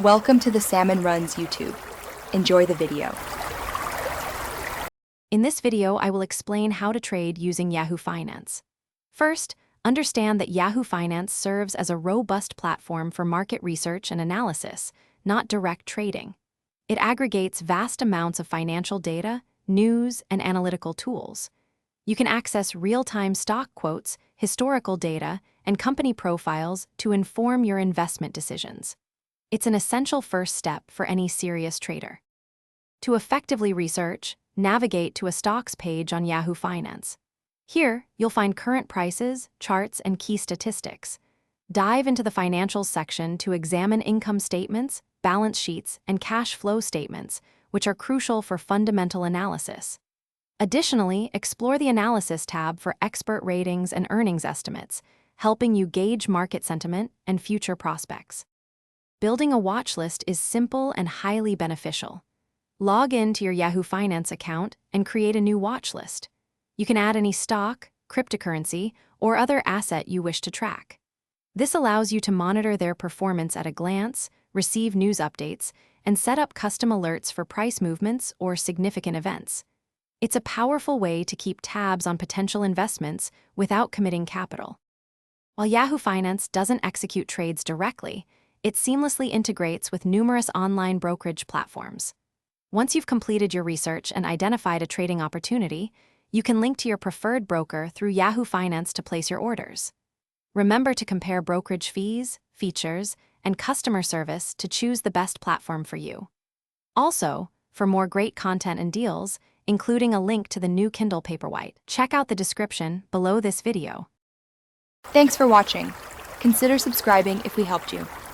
Welcome to the Salmon Runs YouTube. Enjoy the video. In this video, I will explain how to trade using Yahoo Finance. First, understand that Yahoo Finance serves as a robust platform for market research and analysis, not direct trading. It aggregates vast amounts of financial data, news, and analytical tools. You can access real-time stock quotes, historical data, and company profiles to inform your investment decisions. It's an essential first step for any serious trader. To effectively research, navigate to a stocks page on Yahoo Finance. Here, you'll find current prices, charts, and key statistics. Dive into the financials section to examine income statements, balance sheets, and cash flow statements, which are crucial for fundamental analysis. Additionally, explore the Analysis tab for expert ratings and earnings estimates, helping you gauge market sentiment and future prospects. Building a watch list is simple and highly beneficial. Log in to your Yahoo Finance account and create a new watch list. You can add any stock, cryptocurrency, or other asset you wish to track. This allows you to monitor their performance at a glance, receive news updates, and set up custom alerts for price movements or significant events. It's a powerful way to keep tabs on potential investments without committing capital. While Yahoo Finance doesn't execute trades directly, it seamlessly integrates with numerous online brokerage platforms. Once you've completed your research and identified a trading opportunity, you can link to your preferred broker through Yahoo Finance to place your orders. Remember to compare brokerage fees, features, and customer service to choose the best platform for you. Also, for more great content and deals, including a link to the new Kindle Paperwhite, check out the description below this video. Thanks for watching. Consider subscribing if we helped you.